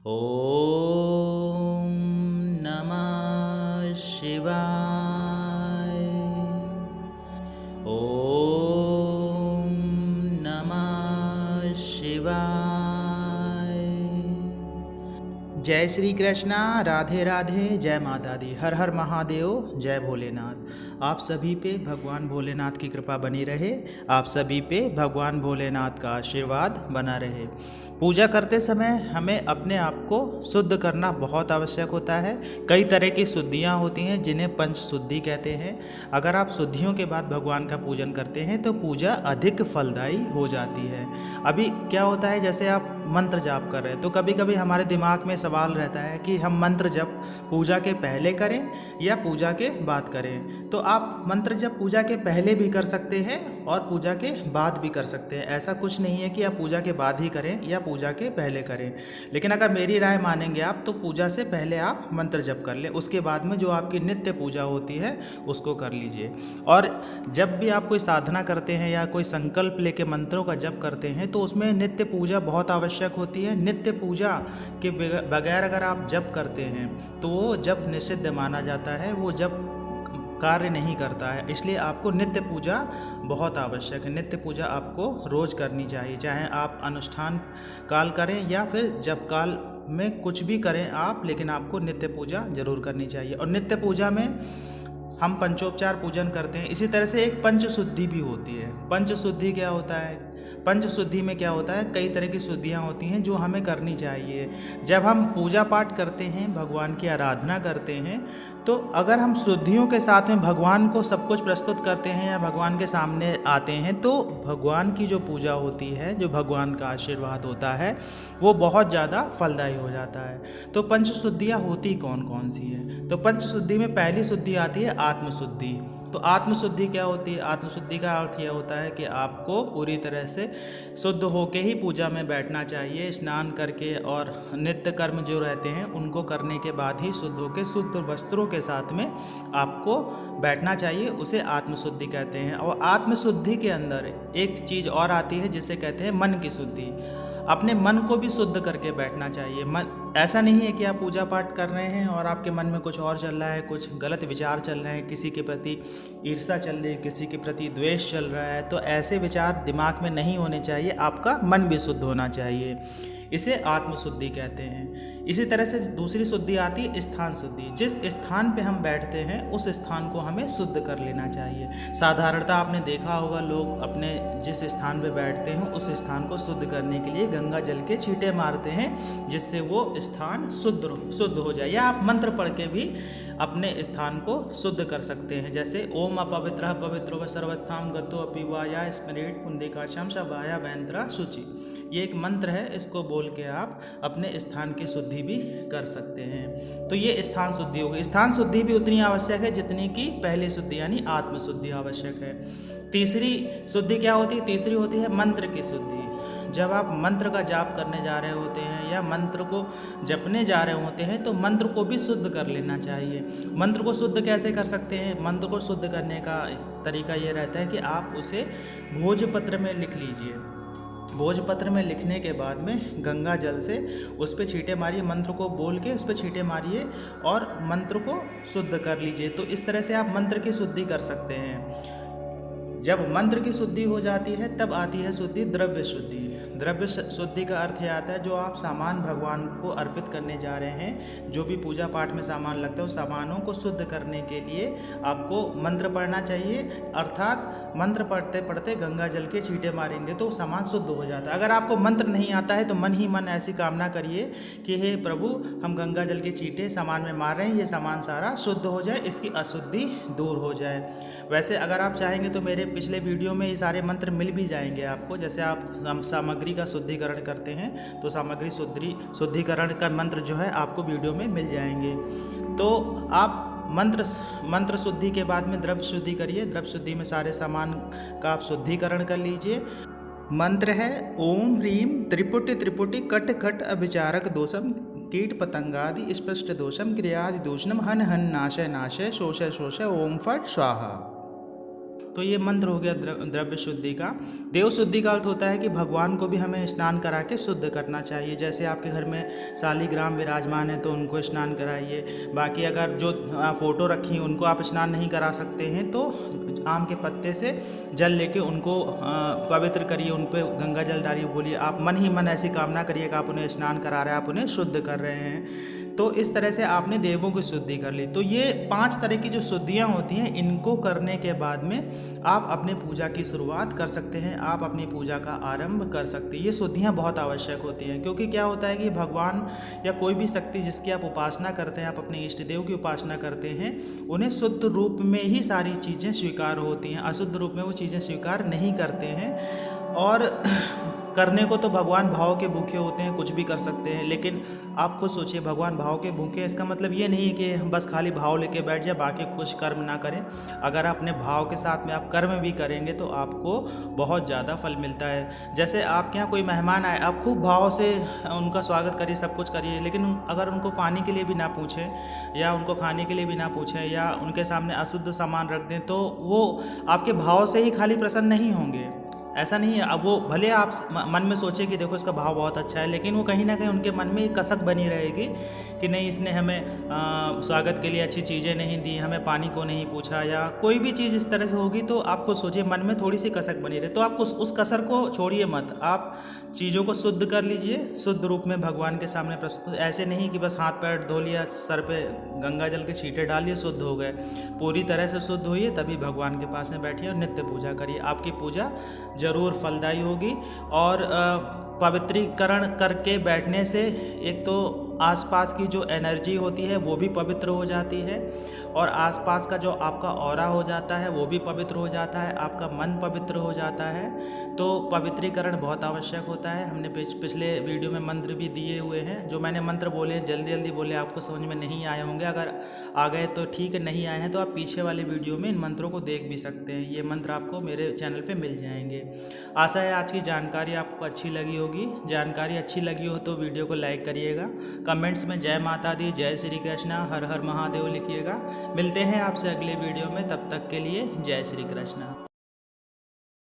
ओम नमः शिवाय। ओम नमः शिवाय। जय श्री कृष्णा, राधे राधे, जय माता दी, हर हर महादेव, जय भोलेनाथ। आप सभी पे भगवान भोलेनाथ की कृपा बनी रहे, आप सभी पे भगवान भोलेनाथ का आशीर्वाद बना रहे। पूजा करते समय हमें अपने आप को शुद्ध करना बहुत आवश्यक होता है। कई तरह की शुद्धियाँ होती हैं जिन्हें पंच शुद्धि कहते हैं। अगर आप शुद्धियों के बाद भगवान का पूजन करते हैं तो पूजा अधिक फलदायी हो जाती है। अभी क्या होता है, जैसे आप मंत्र जाप कर रहे हैं तो कभी कभी हमारे दिमाग में सवाल रहता है कि हम मंत्र जप पूजा के पहले करें या पूजा के बाद करें। तो आप मंत्र जप पूजा के पहले भी कर सकते हैं और पूजा के बाद भी कर सकते हैं। ऐसा कुछ नहीं है कि आप पूजा के बाद ही करें या पूजा के पहले करें। लेकिन अगर मेरी राय मानेंगे आप तो पूजा से पहले आप मंत्र जप कर लें, उसके बाद में जो आपकी नित्य पूजा होती है उसको कर लीजिए। और जब भी आप कोई साधना करते हैं या कोई संकल्प लेके मंत्रों का जप करते हैं तो उसमें नित्य पूजा बहुत आवश्यक होती है। नित्य पूजा के बगैर अगर आप जप करते हैं तो वो जप निषिद्ध माना जाता है, वो जप कार्य नहीं करता है। इसलिए आपको नित्य पूजा बहुत आवश्यक है। नित्य पूजा आपको रोज़ करनी चाहिए, चाहे आप अनुष्ठान काल करें या फिर जप काल में कुछ भी करें आप, लेकिन आपको नित्य पूजा जरूर करनी चाहिए। और नित्य पूजा में हम पंचोपचार पूजन करते हैं। इसी तरह से एक पंच शुद्धि भी होती है। पंच शुद्धि क्या होता है? पंच शुद्धि में क्या होता है, कई तरह की शुद्धियाँ होती हैं जो हमें करनी चाहिए। जब हम पूजा पाठ करते हैं, भगवान की आराधना करते हैं, तो अगर हम शुद्धियों के साथ में भगवान को सब कुछ प्रस्तुत करते हैं या भगवान के सामने आते हैं तो भगवान की जो पूजा होती है, जो भगवान का आशीर्वाद होता है, वो बहुत ज़्यादा फलदायी हो जाता है। तो पंच शुद्धियाँ होती कौन कौन सी हैं? तो पंच शुद्धि में पहली शुद्धि आती है आत्मशुद्धि। तो आत्मशुद्धि क्या होती है? आत्मशुद्धि का अर्थ यह होता है कि आपको पूरी तरह से शुद्ध होके ही पूजा में बैठना चाहिए। स्नान करके और नित्य कर्म जो रहते हैं उनको करने के बाद ही शुद्ध होके शुद्ध वस्त्रों के साथ में आपको बैठना चाहिए। उसे आत्मशुद्धि कहते हैं। और आत्मशुद्धि के अंदर एक चीज़ और आती है जिसे कहते हैं मन की शुद्धि। अपने मन को भी शुद्ध करके बैठना चाहिए। मन ऐसा नहीं है कि आप पूजा पाठ कर रहे हैं और आपके मन में कुछ और चल रहा है, कुछ गलत विचार चल रहे हैं, किसी के प्रति ईर्ष्या चल रही है, किसी के प्रति द्वेष चल रहा है, तो ऐसे विचार दिमाग में नहीं होने चाहिए। आपका मन भी शुद्ध होना चाहिए। इसे आत्मशुद्धि कहते हैं। इसी तरह से दूसरी शुद्धि आती है स्थान शुद्धि। जिस स्थान पे हम बैठते हैं उस स्थान को हमें शुद्ध कर लेना चाहिए। साधारणतः आपने देखा होगा, लोग अपने जिस स्थान पे बैठते हैं उस स्थान को शुद्ध करने के लिए गंगा जल के छींटे मारते हैं जिससे वो स्थान शुद्ध हो जाए। या आप मंत्र पढ़ के भी अपने स्थान को शुद्ध कर सकते हैं। जैसे ओम अपवित्रः पवित्रो व सर्वस्थाम गतो अपि वा या स्मरेत् पुंडिकाक्षं शबाया वैंतरा शुचि। ये एक मंत्र है, इसको बोल के आप अपने स्थान की शुद्धि भी कर सकते हैं। तो ये स्थान शुद्धि होगी। स्थान शुद्धि भी उतनी आवश्यक है जितनी कि पहली शुद्धि यानी आत्मशुद्धि आवश्यक है। तीसरी शुद्धि क्या होती है? तीसरी होती है मंत्र की शुद्धि। जब आप मंत्र का जाप करने जा रहे होते हैं या मंत्र को जपने जा रहे होते हैं तो मंत्र को भी शुद्ध कर लेना चाहिए। मंत्र को शुद्ध कैसे कर सकते हैं? मंत्र को शुद्ध करने का तरीका ये रहता है कि आप उसे भोजपत्र में लिख लीजिए। भोजपत्र में लिखने के बाद में गंगा जल से उस पर छींटे मारिए, मंत्र को बोल के उस पर छींटे मारिए और मंत्र को शुद्ध कर लीजिए। तो इस तरह से आप मंत्र की शुद्धि कर सकते हैं। जब मंत्र की शुद्धि हो जाती है तब आती है शुद्धि द्रव्य शुद्धि। द्रव्य शुद्धि का अर्थ यह आता है जो आप सामान भगवान को अर्पित करने जा रहे हैं, जो भी पूजा पाठ में सामान लगता है उस सामानों को शुद्ध करने के लिए आपको मंत्र पढ़ना चाहिए। अर्थात मंत्र पढ़ते पढ़ते गंगा जल के छींटे मारेंगे तो सामान शुद्ध हो जाता है। अगर आपको मंत्र नहीं आता है तो मन ही मन ऐसी कामना करिए कि हे प्रभु, हम गंगा जल के छींटे सामान में मार रहे हैं, ये सामान सारा शुद्ध हो जाए, इसकी अशुद्धि दूर हो जाए। वैसे अगर आप चाहेंगे तो मेरे पिछले वीडियो में ये सारे मंत्र मिल भी जाएंगे आपको। जैसे आप सामग्री का शुद्धिकरण करते हैं तो सामग्री शुद्धिकरण का मंत्र जो है आपको वीडियो में मिल जाएंगे। तो आप मंत्र शुद्धि के बाद में द्रव्य शुद्धि करिए। द्रव्य शुद्धि में सारे सामान का आप शुद्धिकरण कर लीजिए। मंत्र है ओम ह्रीं त्रिपुटि त्रिपुटि कट खट अभिचारक दोषम कीट पतंगादि स्पष्ट दोषम क्रियादि दूषणम हन हन नाशय नाशय शोषय शोषय ओम फट स्वाहा। तो ये मंत्र हो गया द्रव्य शुद्धि का। देव शुद्धि का अर्थ होता है कि भगवान को भी हमें स्नान करा के शुद्ध करना चाहिए। जैसे आपके घर में शालिग्राम विराजमान है तो उनको स्नान कराइए। बाकी अगर जो फ़ोटो रखी उनको आप स्नान नहीं करा सकते हैं तो आम के पत्ते से जल लेके उनको पवित्र करिए, उन पर गंगा जल डालिए, बोलिए आप मन ही मन ऐसी कामना करिए कि आप उन्हें स्नान करा रहे हैं, आप उन्हें शुद्ध कर रहे हैं। तो इस तरह से आपने देवों की शुद्धि कर ली। तो ये 5 तरह की जो शुद्धियाँ होती हैं, इनको करने के बाद में आप अपने पूजा की शुरुआत कर सकते हैं, आप अपनी पूजा का आरंभ कर सकते हैं। ये शुद्धियाँ बहुत आवश्यक होती हैं, क्योंकि क्या होता है कि भगवान या कोई भी शक्ति जिसकी आप उपासना करते हैं, आप अपने इष्ट देव की उपासना करते हैं, उन्हें शुद्ध रूप में ही सारी चीज़ें स्वीकार होती हैं, अशुद्ध रूप में वो चीज़ें स्वीकार नहीं करते हैं। और करने को तो भगवान भाव के भूखे होते हैं, कुछ भी कर सकते हैं। लेकिन आप खुद सोचिए, भगवान भाव के भूखे हैं, इसका मतलब ये नहीं कि हम बस खाली भाव लेके बैठ जाए, बाकी कुछ कर्म ना करें। अगर अपने भाव के साथ में आप कर्म भी करेंगे तो आपको बहुत ज़्यादा फल मिलता है। जैसे आपके यहाँ कोई मेहमान आए, आप खूब भाव से उनका स्वागत करिए, सब कुछ करिए, लेकिन अगर उनको पानी के लिए भी ना पूछें या उनको खाने के लिए भी ना पूछें या उनके सामने अशुद्ध सामान रख दें, तो वो आपके भाव से ही खाली प्रसन्न नहीं होंगे। ऐसा नहीं है। अब वो भले आप मन में सोचें कि देखो इसका भाव बहुत अच्छा है, लेकिन वो कहीं ना कहीं उनके मन में एक कसक बनी रहेगी कि नहीं, इसने हमें स्वागत के लिए अच्छी चीज़ें नहीं दी, हमें पानी को नहीं पूछा, या कोई भी चीज़ इस तरह से होगी तो आपको सोचिए मन में थोड़ी सी कसक बनी रहे। तो आप उस कसर को छोड़िए मत, आप चीज़ों को शुद्ध कर लीजिए, शुद्ध रूप में भगवान के सामने प्रस्तुत। ऐसे नहीं कि बस हाथ पैर धो लिया, सर पे गंगा जल के छींटे डालिए, शुद्ध हो गए। पूरी तरह से शुद्ध होइए, तभी भगवान के पास में बैठिए और नित्य पूजा करिए। आपकी पूजा ज़रूर फलदायी होगी। और पवित्रीकरण करके बैठने से एक तो आसपास की जो एनर्जी होती है वो भी पवित्र हो जाती है, और आसपास का जो आपका ऑरा हो जाता है वो भी पवित्र हो जाता है, आपका मन पवित्र हो जाता है। तो पवित्रीकरण बहुत आवश्यक होता है। हमने पिछले वीडियो में मंत्र भी दिए हुए हैं। जो मैंने मंत्र बोले हैं जल्दी जल्दी बोले, आपको समझ में नहीं आए होंगे। अगर आ गए तो ठीक है, नहीं आए हैं तो आप पीछे वाले वीडियो में इन मंत्रों को देख भी सकते हैं। ये मंत्र आपको मेरे चैनल पे मिल जाएंगे। आशा है आज की जानकारी आपको अच्छी लगी होगी। जानकारी अच्छी लगी हो तो वीडियो को लाइक करिएगा, कमेंट्स में जय माता दी, जय श्री कृष्णा, हर हर महादेव लिखिएगा। मिलते हैं आपसे अगले वीडियो में, तब तक के लिए जय श्री कृष्णा।